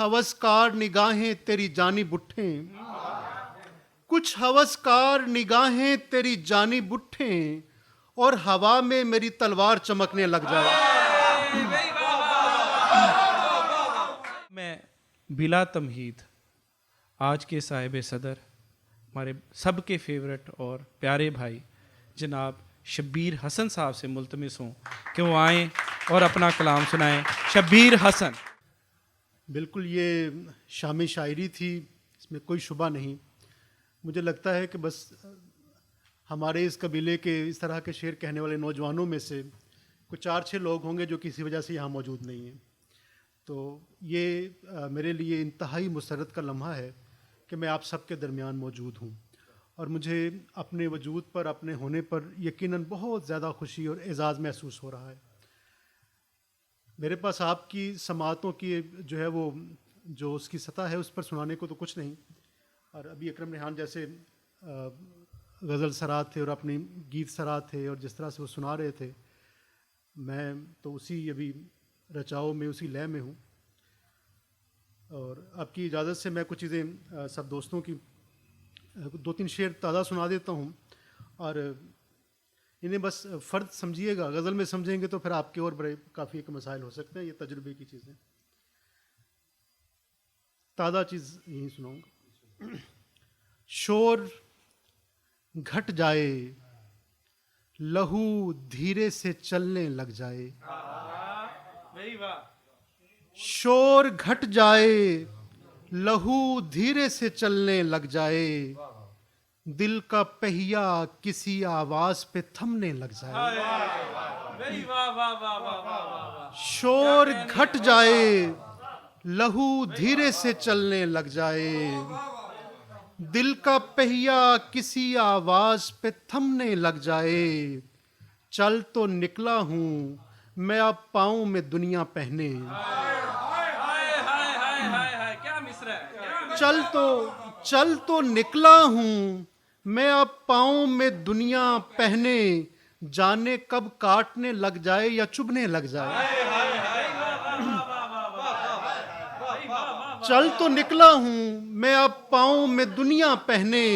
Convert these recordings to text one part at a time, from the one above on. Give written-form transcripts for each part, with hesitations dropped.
हवसकार निगाहें तेरी जानिब उठें, कुछ हवसकार निगाहें तेरी जानिब उठें और हवा में मेरी तलवार चमकने लग जाए। मैं बिला तमहीद आज के साहिब सदर, हमारे सबके फेवरेट और प्यारे भाई जनाब शब्बीर हसन साहब से मुल्तमिस हूँ कि वो आएँ और अपना कलाम सुनाएं। शब्बीर हसन। बिल्कुल, ये शामी शायरी थी, इसमें कोई शुबा नहीं। मुझे लगता है कि बस हमारे इस कबीले के इस तरह के शेर कहने वाले नौजवानों में से कुछ 4-6 लोग होंगे जो किसी वजह से यहाँ मौजूद नहीं हैं। तो ये मेरे लिए इंतहाई मुसर्रत का लम्हा है कि मैं आप सबके दरमियान मौजूद हूँ, और मुझे अपने वजूद पर, अपने होने पर यकीनन बहुत ज़्यादा खुशी और एज़ाज़ महसूस हो रहा है। मेरे पास आपकी समाअतों की जो है वो जो उसकी सतह है उस पर सुनाने को तो कुछ नहीं, और अभी अकरम रेहान जैसे गज़ल सरात थे और अपनी गीत सरात थे और जिस तरह से वो सुना रहे थे, मैं तो उसी अभी रचाओ में, उसी लय में हूँ। और आपकी इजाज़त से मैं कुछ चीज़ें सब दोस्तों की 2-3 शेर ताज़ा सुना देता हूँ, और इन्हें बस फ़र्द समझिएगा। गज़ल में समझेंगे तो फिर आपके और बड़े काफ़ी एक मसाइल हो सकते हैं। ये तजुर्बे की चीज़ें, ताज़ा चीज़ यही सुनाऊँगा। शोर घट जाए, लहू धीरे से चलने लग जाए। शोर घट जाए, लहू धीरे से चलने लग जाए, दिल का पहिया किसी आवाज पे थमने लग जाए। शोर घट जाए, लहू धीरे से चलने लग जाए, दिल का पहिया किसी आवाज पे थमने लग जाए। चल तो निकला हूँ मैं अब पाँव में दुनिया पहने, चल तो निकला हूँ मैं अब पाँव में दुनिया पहने, जाने कब काटने लग जाए या चुभने लग जाए। चल तो निकला हूँ मैं अब पाँव में दुनिया पहने,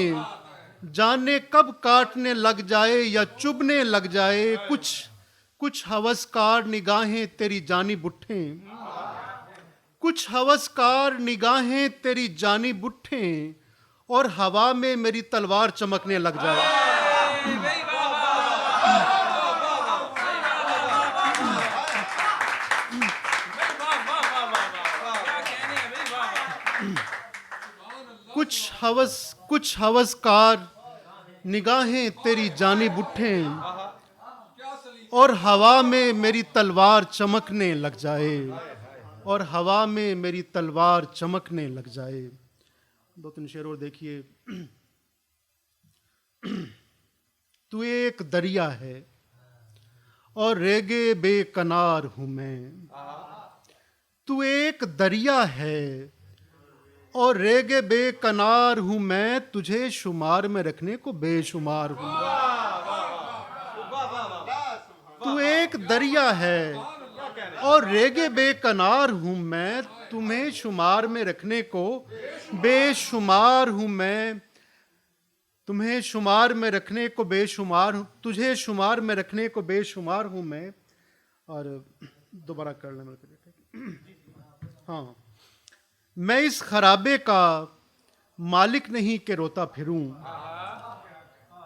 जाने कब काटने लग जाए या चुभने लग जाए। कुछ हवसकार निगाहें तेरी जानिब उठें, कुछ हवसकार निगाहें तेरी जानिब उठें और हवा में मेरी तलवार चमकने लग जाए। कुछ हवसकार निगाहें तेरी जानिब उठें और हवा में मेरी तलवार चमकने लग जाए, और हवा में मेरी तलवार चमकने लग जाए। 2-3 शेर और देखिए। तू एक दरिया है और रेगे बेकनार हूँ मैं, तू एक दरिया है और रेगे बेकनार हूँ मैं, तुझे शुमार में रखने को बेशुमार हूँ। तू एक दरिया है और रेगे बेकनार हूँ मैं, तुम्हें शुमार में रखने को बेशुमार हूँ मैं, तुम्हें शुमार में रखने को बेशुमार हूँ, तुझे शुमार में रखने को बेशुमार हूँ मैं। और दोबारा कर लेना मेरे बेटे। हाँ, मैं इस खराबे का मालिक नहीं के रोता फिरूं,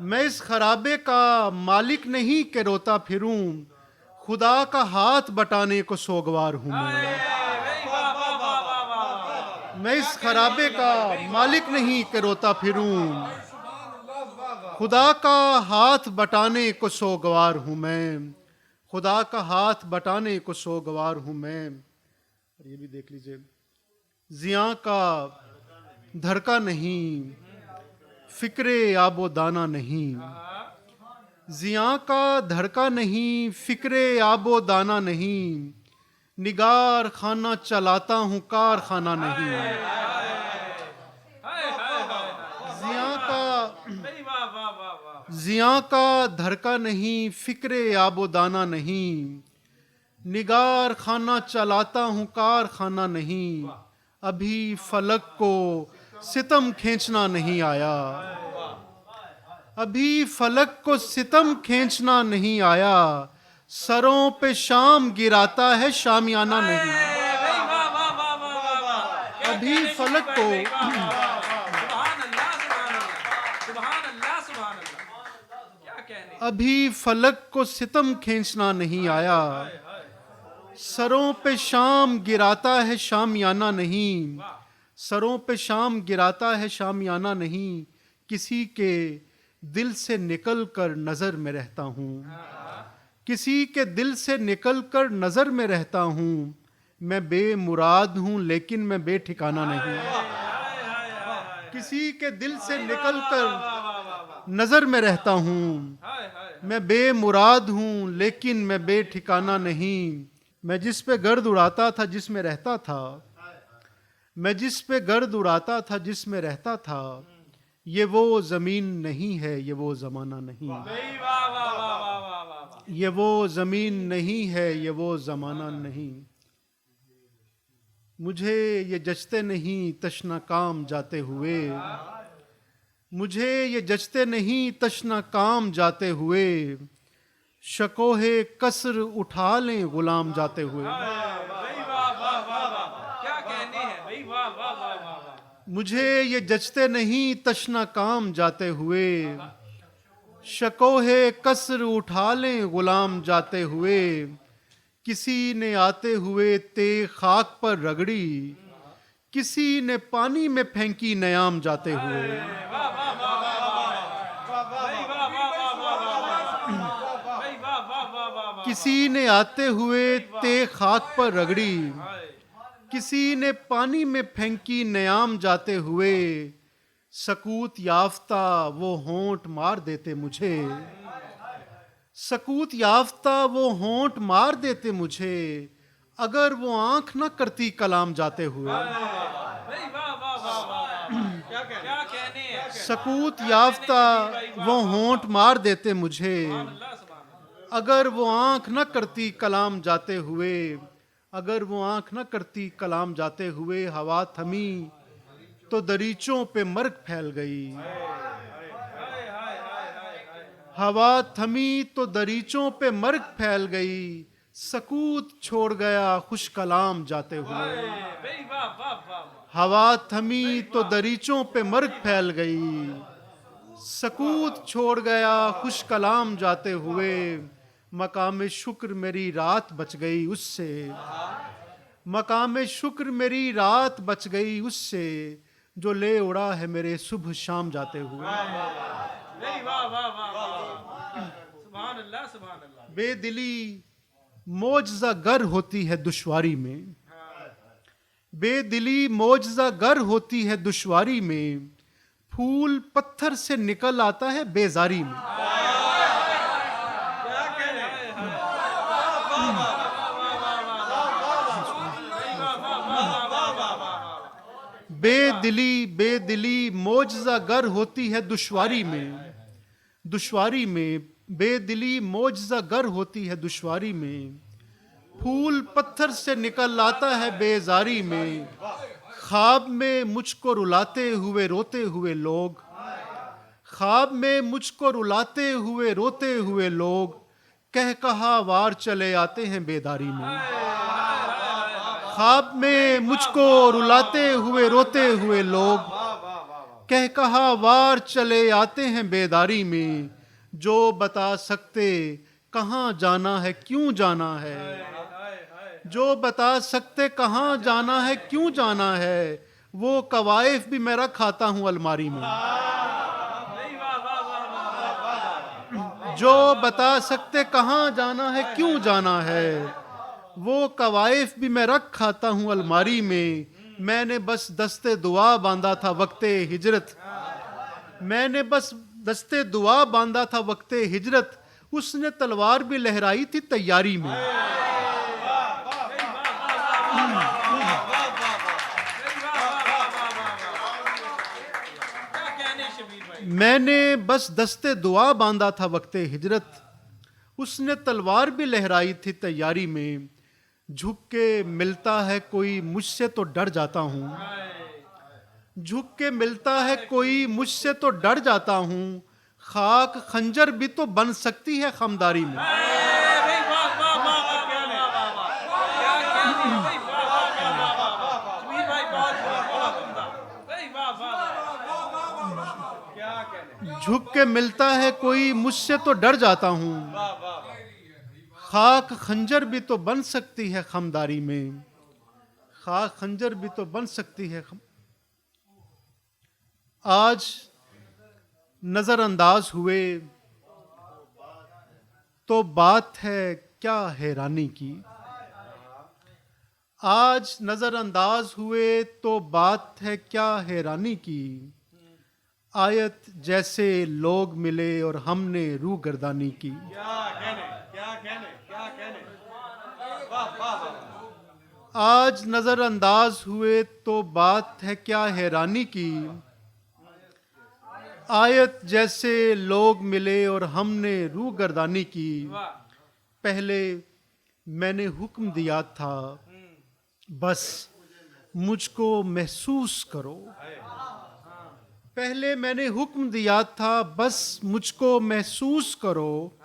मैं इस खराबे का मालिक नहीं के रोता फिरूं, खुदा का हाथ बटाने को सोगवार हूं मैं इस खराबे का मालिक नहीं के रोता फिरूं, खुदा का हाथ बटाने को सोगवार हूं मैं, खुदा का हाथ बटाने को सोगवार हूं मैं। और ये भी देख लीजिए। जिया का धड़का नहीं, फिक्रे आबो दाना नहीं, जिया का धड़का नहीं, फिक्रे आबो दाना नहीं, निगार खाना चलाता हूँ कारखाना नहीं। जिया का धड़का नहीं, फिक्रे आबो दाना नहीं, निगार खाना चलाता हूँ कारखाना नहीं। अभी फलक को सितम खींचना नहीं आया, अभी फलक को सितम खींचना नहीं आया, सरों पे शाम गिराता है शामियाना नहीं। अभी फलक को अभी फलक को सितम खींचना नहीं आया, सरों पे शाम गिराता है शामियाना नहीं, सरों पे शाम गिराता है शामियाना नहीं, किसी के दिल से निकल कर नजर में रहता हूँ, किसी के दिल से निकल कर नजर में रहता हूँ, मैं बेमुराद हूँ लेकिन मैं बेठिकाना नहीं। किसी के दिल से निकल कर नजर में रहता हूँ, मैं बेमुराद हूँ लेकिन मैं बेठिकाना नहीं। मैं जिस पे गर्द उड़ाता था जिसमें रहता था, मैं जिस पे गर्द उड़ाता था जिसमें रहता था, ये वो जमीन नहीं है, ये वो जमाना नहीं, ये वो जमीन नहीं है, ये वो जमाना नहीं। मुझे ये जचते नहीं तशना काम जाते हुए, मुझे ये जचते नहीं तशना काम जाते हुए, शकोहे कसर उठा लें गुलाम जाते हुए। मुझे ये जचते नहीं तशना काम जाते हुए, शकोहे कसर उठा लें गुलाम जाते हुए, किसी ने आते हुए ते खाक पर रगड़ी, किसी ने पानी में फेंकी नयाम जाते हुए। किसी ने आते हुए ते खाक पर रगड़ी, किसी ने पानी में फेंकी नयाम जाते हुए, सकूत याफ्ता वो होंठ मार देते मुझे, सकूत याफ्ता वो होंठ मार देते मुझे, अगर वो आंख न करती कलाम जाते हुए। सकूत याफ्ता वो होंठ मार देते मुझे, अगर वो आंख न करती कलाम जाते हुए, अगर वो आंख न करती कलाम जाते हुए। हवा थमी तो दरीचों पे मर्ग फैल गई, हवा थमी तो दरीचों पे मर्ग फैल गई, सकूत छोड़ गया खुश कलाम जाते हुए। हवा थमी तो दरीचों पे मर्ग फैल गई, सकूत छोड़ गया खुश कलाम जाते हुए। मकाम शुक्र मेरी रात बच गई उससे, मकाम शुक्र मेरी रात बच गई उससे, जो ले उड़ा है मेरे सुबह शाम जाते हुए। बेदिली मोजज़ा गर होती है दुश्वारी में, बेदिली मोजज़ा गर होती है दुश्वारी में, फूल पत्थर से निकल आता है बेजारी में। बेदिली बेदिली मोजज़ा गर होती है दुश्वारी में, दुश्वारी में बेदिली मोजज़ा गर होती है दुश्वारी में, फूल पत्थर से निकल आता है बेजारी में। ख्वाब में मुझको रुलाते हुए रोते हुए लोग, ख्वाब में मुझको रुलाते हुए रोते हुए लोग, कह कहा वार चले आते हैं बेदारी में। ख्वाब में मुझको रुलाते हुए रोते हुए लोग, कह कहा वार चले आते हैं बेदारी में। जो बता सकते कहाँ जाना है क्यों जाना है, जो बता सकते कहाँ जाना है क्यों जाना है, वो कवायफ भी मैं रख आता हूँ अलमारी में। जो बता सकते कहाँ जाना है क्यों जाना है, वो कवायफ भी मैं रख खाता हूँ अलमारी में। मैंने बस दस्ते दुआ बांधा था वक्ते हिजरत, मैंने बस दस्ते दुआ बांधा था वक्ते हिजरत, उसने तलवार भी लहराई थी तैयारी में। मैंने बस दस्ते दुआ बांधा था वक्ते हिजरत, उसने तलवार भी लहराई थी तैयारी में। झुक के मिलता है कोई मुझसे तो डर जाता हूँ, झुक के मिलता है कोई मुझसे तो डर जाता हूँ, खाक खंजर भी तो बन सकती है खमदारी में। झुक के मिलता है कोई मुझसे तो डर जाता हूँ, खाक खंजर भी तो बन सकती है खमदारी में, खाक खंजर भी तो बन सकती है आज नजरअंदाज हुए तो बात है क्या हैरानी की, आज नजरअंदाज हुए तो बात है क्या हैरानी की, आयत जैसे लोग मिले और हमने रूह गर्दानी की। आज नजरअंदाज हुए तो बात है क्या हैरानी की, आयत जैसे लोग मिले और हमने रूह गर्दानी की। पहले मैंने हुक्म दिया था बस मुझको महसूस करो, पहले मैंने हुक्म दिया था बस मुझको महसूस करो,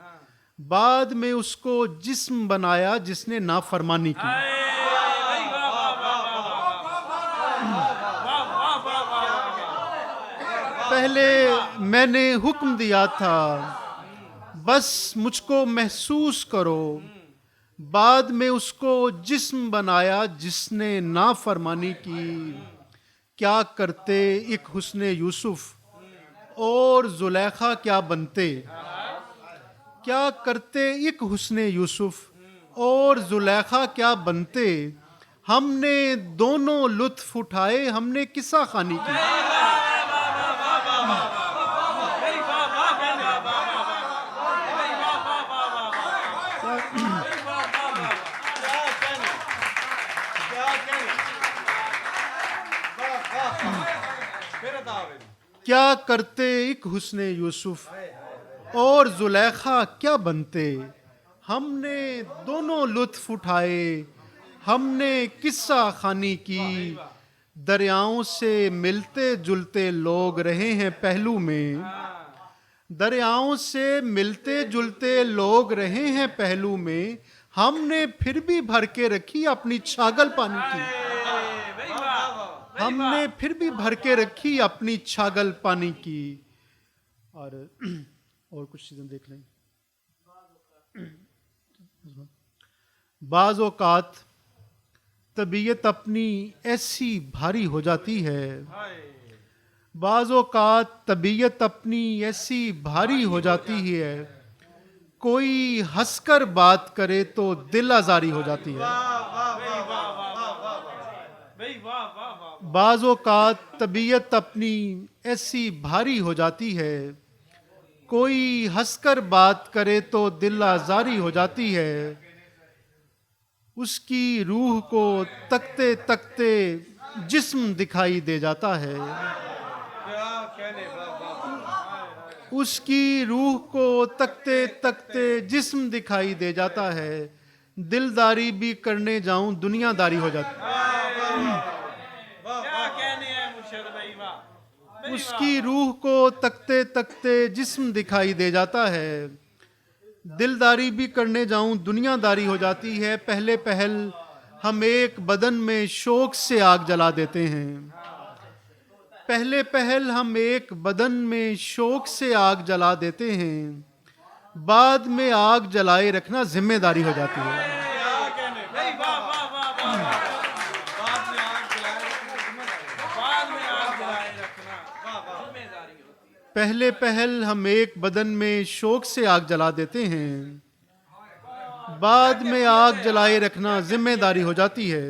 बाद में उसको जिस्म बनाया जिसने नाफरमानी की। पहले मैंने हुक्म दिया था बस मुझको महसूस करो, बाद में उसको जिस्म बनाया जिसने नाफरमानी की। क्या करते एक हुस्ने यूसुफ और जुलेखा क्या बनते, क्या करते एक हुस्ने यूसुफ और जुलेखा क्या बनते, हमने दोनों लुत्फ उठाए हमने किस्सा खानी की। क्या करते एक हुस्ने यूसुफ और जुलेखा क्या बनते, हमने दोनों लुत्फ उठाए हमने किस्सा खानी की। दरियाओं से मिलते जुलते लोग रहे हैं पहलू में, दरियाओं से मिलते जुलते लोग रहे हैं पहलू में, हमने फिर भी भर के रखी अपनी छागल पानी की। हमने फिर भी भर के रखी अपनी छागल पानी की। और कुछ चीजें देख लें। बाज़ औक़ात तबीयत अपनी ऐसी भारी हो जाती है, बाज़ औक़ात तबीयत अपनी ऐसी भारी हो जाती है, कोई हंसकर बात करे तो दिल आज़ारी हो जाती है। बाज़ औक़ात तबीयत अपनी ऐसी भारी हो जाती है, कोई हंसकर बात करे तो दिल आज़ारी हो जाती है। उसकी रूह को तकते तकते जिस्म दिखाई दे जाता है, उसकी रूह को तकते तकते जिस्म दिखाई दे जाता है। दिलदारी भी करने जाऊं दुनियादारी हो जाती है। उसकी रूह को तकते तकते जिस्म दिखाई दे जाता है, दिलदारी भी करने जाऊं दुनियादारी हो जाती है। पहले पहल हम एक बदन में शौक से आग जला देते हैं, पहले पहल हम एक बदन में शौक से आग जला देते हैं, बाद में आग जलाए रखना जिम्मेदारी हो जाती है। पहले पहल हम एक बदन में शौक से आग जला देते हैं, बाद में आग जलाए रखना जिम्मेदारी हो जाती है।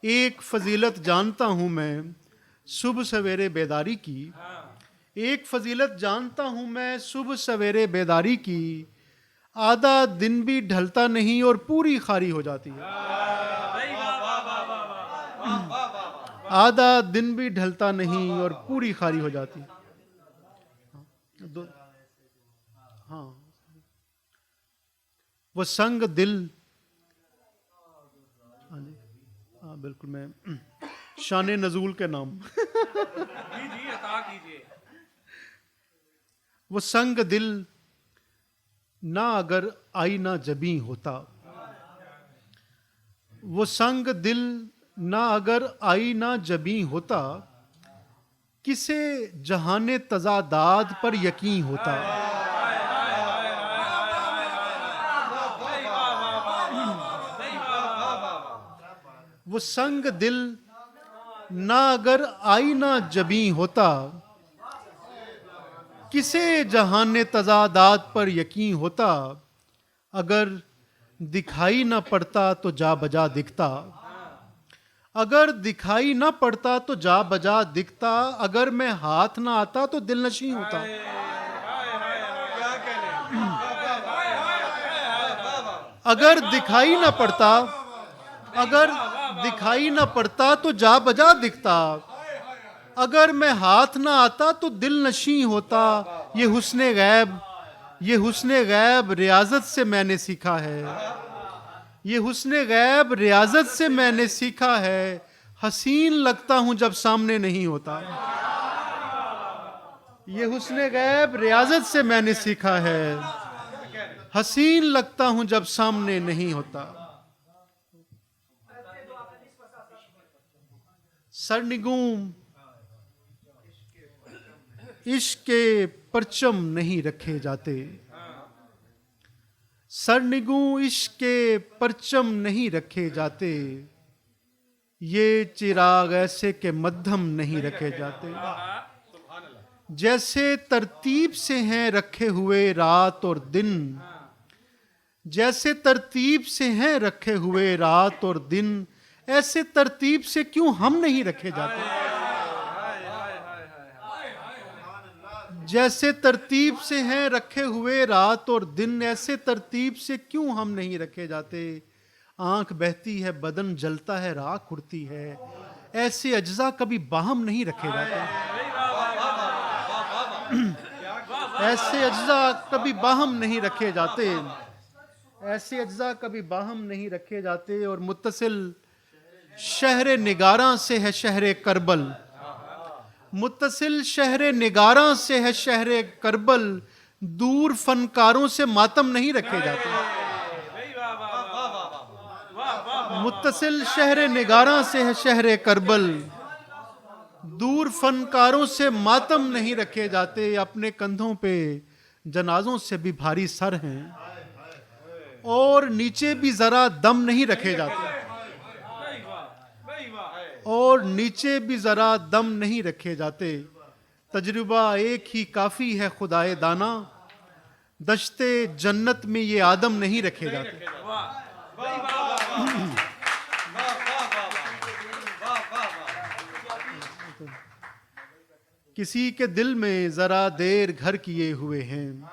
एक फजीलत जानता हूं मैं सुबह सवेरे बेदारी की, एक फजीलत जानता हूं मैं सुबह सवेरे बेदारी की, आधा दिन भी ढलता नहीं और पूरी खारी हो जाती है। आधा दिन भी ढलता नहीं और पूरी खारी हो जाती है। हाँ, वो संग दिल बिल्कुल, मैं शान नज़ूल के नाम। जी जी, अता कीजिए। वो संग दिल ना अगर आईना जबी होता, वो संग दिल ना अगर आईना जबी होता, किसे जहाने तजादाद पर यकीन होता। वो संग दिल ना अगर आईना जबी होता, किसे जहाने तजादाद पर यकीन होता। अगर दिखाई ना पड़ता तो जा बजा दिखता, अगर दिखाई ना पड़ता तो जा बजा दिखता, अगर मैं हाथ ना आता तो दिल नशी होता। अगर दिखाई ना पड़ता, अगर दिखाई ना पड़ता तो जा बजा दिखता, अगर मैं हाथ ना आता तो दिल नशी होता। ये हुस्ने गैब, ये हुस्ने गैब रियाजत से मैंने सीखा है, ये हुस्ने गैब रियाजत से मैंने सीखा है। हसीन लगता हूं जब सामने नहीं होता, ये हुस्ने गैब रियाजत से मैंने सीखा है। हसीन लगता हूं जब सामने नहीं होता। सरनिगूं इश्क के परचम नहीं रखे जाते, सरनिगूं इश्क के परचम नहीं रखे जाते, ये चिराग ऐसे के मध्यम नहीं रखे जाते। जैसे तरतीब से हैं रखे हुए रात और दिन, जैसे तरतीब से हैं रखे हुए रात और दिन, ऐसे तरतीब से क्यों हम नहीं रखे जाते। जैसे तरतीब से हैं रखे हुए रात और दिन, ऐसे तरतीब से क्यों हम नहीं रखे जाते। आंख बहती है, बदन जलता है, राख उड़ती है, ऐसे अज्जा कभी बाहम नहीं रखे जाते। ऐसे अज्जा कभी बाहम नहीं रखे जाते, ऐसे अज्जा कभी बाहम नहीं रखे जाते। और मुत्तसिल शहर निगारा से है शहर करबल, मुत्तसिल शहर निगारा से है शहर करबल, दूर फनकारों से मातम नहीं रखे जाते। मुत्तसिल शहर निगारा से है शहर करबल, दूर फनकारों से मातम नहीं रखे जाते। अपने कंधों पे जनाजों से भी भारी सर हैं, और नीचे भी जरा दम नहीं रखे जाते, और नीचे भी जरा दम नहीं रखे जाते। तजुर्बा एक ही काफी है खुदाए दाना, दश्ते जन्नत में ये आदम नहीं रखे जाते। किसी के दिल में जरा देर घर किए हुए हैं,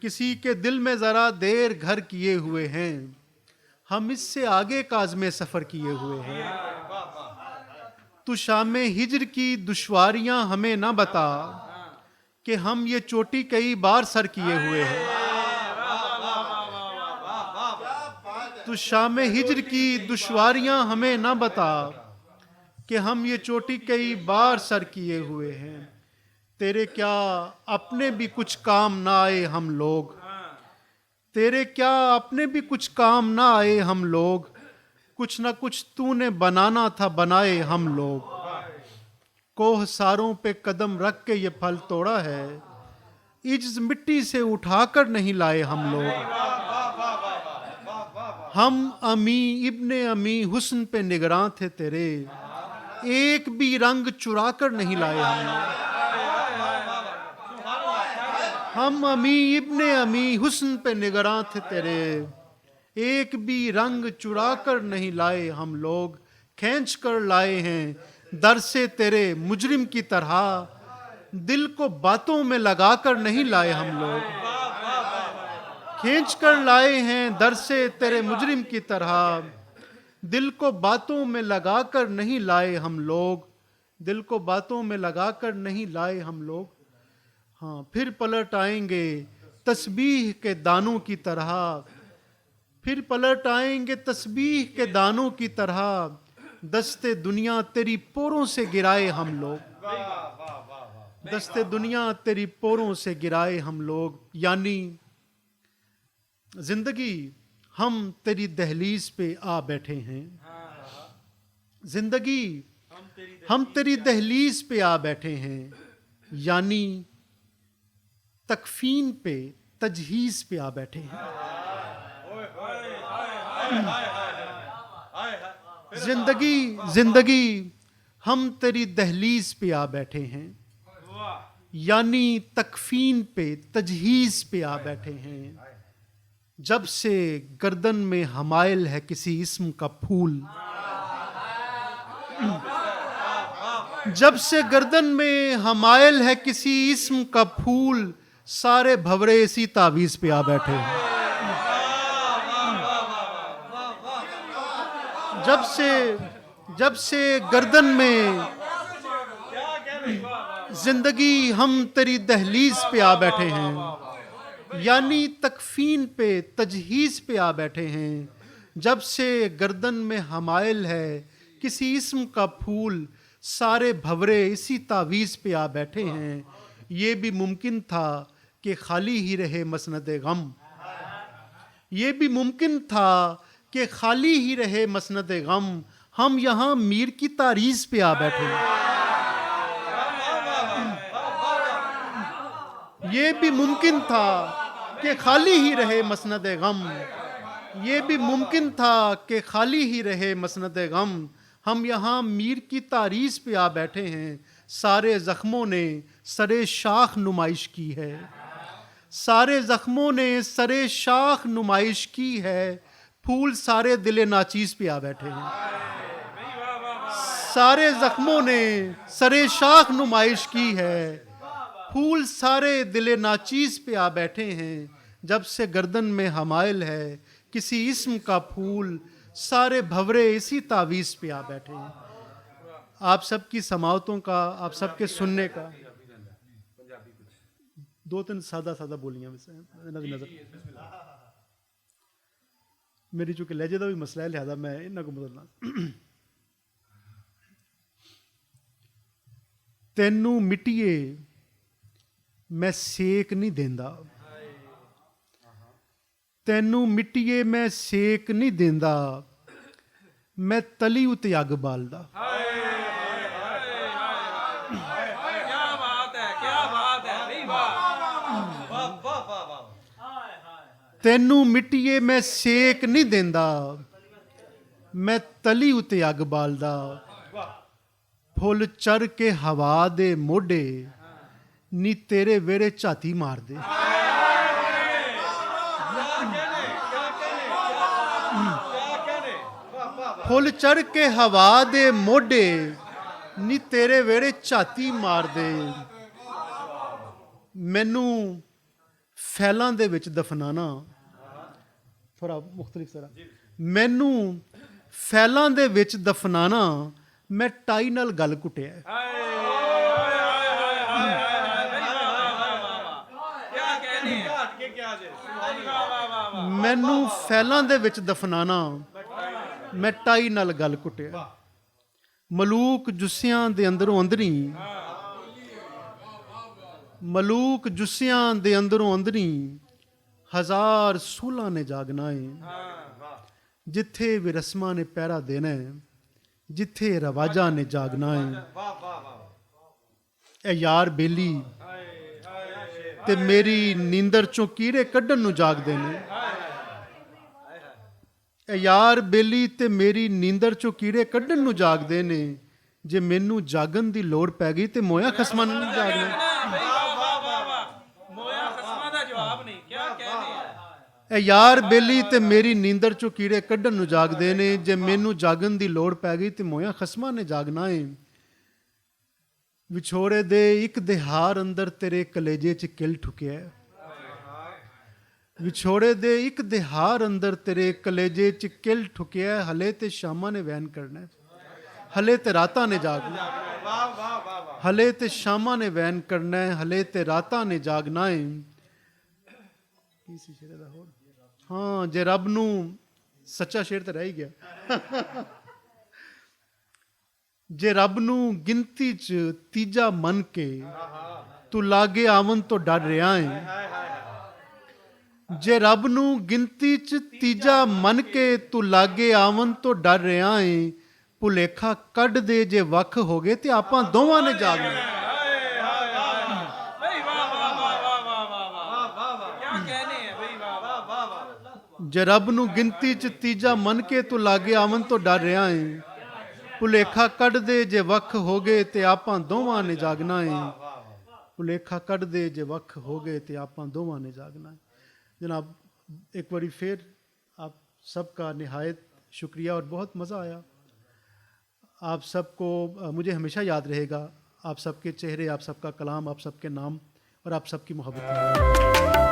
किसी के दिल में जरा देर घर किए हुए हैं, हम इससे आगे काज में सफर किए हुए हैं। तू शाम हिज्र की दुश्वारियां हमें ना बता, कि हम ये चोटी कई बार सर किए हुए हैं। तू शाम हिज्र की दुश्वारियां हमें ना बता, कि हम ये चोटी कई बार सर किए हुए हैं। तेरे क्या अपने भी कुछ काम ना आए हम लोग, तेरे क्या अपने भी कुछ काम ना आए हम लोग, कुछ ना कुछ तूने बनाना था बनाए हम लोग। कोह सारों पे कदम रख के ये फल तोड़ा है, इज्ज मिट्टी से उठाकर नहीं लाए हम लोग। हम अमी इब्ने अमी हुस्न पे निगरां थे तेरे, एक भी रंग चुरा कर नहीं लाए हम लोग। हम अमी इब्ने अमी हुस्न पे निगरां थे तेरे, एक भी रंग चुरा कर नहीं लाए हम लोग। खींच कर लाए हैं दर से तेरे मुजरिम की तरह, दिल को बातों में लगा कर नहीं लाए हम लोग। खींच कर लाए हैं दर से तेरे मुजरिम की तरह, दिल को बातों में लगा कर नहीं लाए हम लोग। दिल को बातों में लगा कर नहीं लाए हम लोग। हाँ, फिर पलट आएंगे तस्बीह के दानों की तरह, फिर पलट आएंगे तस्बीह के दानों की तरह, दस्ते दुनिया तेरी पोरों से गिराए हम लोग, दस्ते दुनिया तेरी पोरों से गिराए हम लोग। यानी जिंदगी हम तेरी दहलीज पे आ बैठे हैं, जिंदगी हम तेरी दहलीज पे आ बैठे हैं, यानी तकफीन पे तजहीज पे आ बैठे हैं। जिंदगी जिंदगी हम तेरी दहलीज पे आ बैठे हैं, यानी तकफीन पे तजहीज पे आ बैठे हैं। जब से गर्दन में हमायल है किसी इस्म का फूल, जब से गर्दन में हमायल है किसी इस्म का फूल, सारे भवरे इसी तावीज पे आ बैठे हैं। जब से गर्दन में जिंदगी हम तेरी दहलीज पे आ बैठे हैं, यानी तकफीन पे तजहीज पे आ बैठे हैं। जब से गर्दन में हमायल है किसी इस्म का फूल, सारे भवरे इसी तावीज पे आ बैठे हैं। ये भी मुमकिन था कि खाली ही रहे मसनद गम, ये भी मुमकिन था कि खाली ही रहे मसनद गम, हम यहाँ मीर की तारीज पे आ बैठे हैं। ये भी मुमकिन था कि खाली ही रहे मसनद गम, ये भी मुमकिन था कि खाली ही रहे मसनद गम, हम यहाँ मीर की तारीज पे आ बैठे हैं। सारे जख्मों ने सरे शाख नुमाइश की है, सारे जख्मों ने सरे शाख नुमाइश की है, फूल सारे दिले नाचीज पे आ बैठे हैं। सारे जख्मों ने सरे शाख नुमाइश की है, फूल सारे दिले नाचीज पे आ बैठे हैं। जब से गर्दन में हमायल है किसी इस्म का फूल, सारे भवरे इसी तावीज पे आ बैठे हैं। आप सबकी समावतों का, आप सबके सुनने का, दो तीन सादा सादा बोलियां नजर, मेरी चूंकि लहजे का भी मसला है, लिहाजा मैं इन्हों को बदलना। तेनू मिट्टिए मैं सेक नहीं देंदा, तेनू मिट्टिए मैं सेक नहीं देंदा, मैं तली उते अग बालदा। तेनू मिट्टिए मैं सेक नहीं देंदा, मैं तली उते अग बालदा। फुल चर के हवा दे मोढे, नी तेरे वेरे झाती मार दे। फुल चढ़ के हवा दे मोढे, नी तेरे वेरे झाती मार दे। मैनू फैलां दे विच दफनाना, थोड़ा मुख्तलिफ तरह, मैनू फैलां दे विच दफनाना, मैं टाई नाल गल घुटिया। मैनू फैलां दे विच दफनाना, मैं टाई नाल गल घुटिया। मलूक जुस्सियां दे अंदरों अंदरी, मलूक जुस्सियां दे अंदरों अंदरी, हजार सूलां ने जागना है। जिथे भी रस्मां ने पहरा देना है, जिथे रवाजा ने जागना है। ए यार बेली ते मेरी नींदर चों कीड़े कड्ढन नूं जागदे ने। ए यार बेली ते मेरी नींदर चों कीड़े कड्ढन नूं जागदे ने। जे मैनू जागन दी लोड़ पै गई ते मोया खसमां ने नहीं जागना। ए यार बेली ते मेरी नींदर चों कीड़े कड्ढन नूं जागदे ने। जे मैनू जागन दी लोड़ पै गई ते मोया खसमां ने जागना है। विछोड़े दे एक दिहार अंदर तेरे कलेजे च किल ठुकिया। विछोड़े दे एक दिहार अंदर तेरे कलेजे च किल ठुकिया। हले ते शामां ने वैन करना है, हले ते रातां ने जागना। हले ते शामां ने वैन करना है, हले ते रातां ने जागना है। ਹਾਂ ਜੇ ਰੱਬ ਨੂੰ ਸੱਚਾ ਸ਼ੇਰ ਤਾਂ ਰਹਿ ਹੀ ਗਿਆ ਜੇ ਰੱਬ ਨੂੰ ਗਿਣਤੀ 'ਚ ਤੀਜਾ ਮੰਨ ਕੇ ਤੂੰ ਲਾਗੇ ਆਵਨ ਤੋਂ ਡਰ ਰਿਹਾ ਹੈ ਜੇ ਰੱਬ ਨੂੰ ਗਿਣਤੀ 'ਚ ਤੀਜਾ ਮੰਨ ਕੇ ਤੂੰ ਲਾਗੇ ਆਵਨ ਤੋਂ ਡਰ ਰਿਹਾ ਹੈ ਭੁਲੇਖਾ ਕੱਢ ਦੇ ਜੇ ਵੱਖ ਹੋ ਗਏ ਤੇ ਆਪਾਂ ਦੋਵਾਂ ਨੇ ਜਾਗਣਾ ਜੇ ਰੱਬ ਨੂੰ ਗਿਣਤੀ 'ਚ ਤੀਜਾ ਮੰਨ ਕੇ ਤੂੰ ਲਾਗੇ ਆਵਨ ਤੋਂ ਡਰ ਰਿਹਾ ਹੈ ਭੁਲੇਖਾ ਕੱਢ ਦੇ ਜੇ ਵੱਖ ਹੋ ਗਏ ਤੇ ਆਪਾਂ ਦੋਵਾਂ ਨੇ ਜਾਗਣਾ ਹੈ ਭੁਲੇਖਾ ਕੱਢ ਦੇ ਜੇ ਵੱਖ ਹੋ ਗਏ ਤੇ ਆਪਾਂ ਦੋਵਾਂ ने जागना है। जनाब एक बारी फिर आप सबका निहायत शुक्रिया और बहुत मज़ा आया। आप सबको मुझे हमेशा याद रहेगा, आप सबके चेहरे, आप सबका कलाम, आप सबके नाम और आप सबकी मोहब्बत।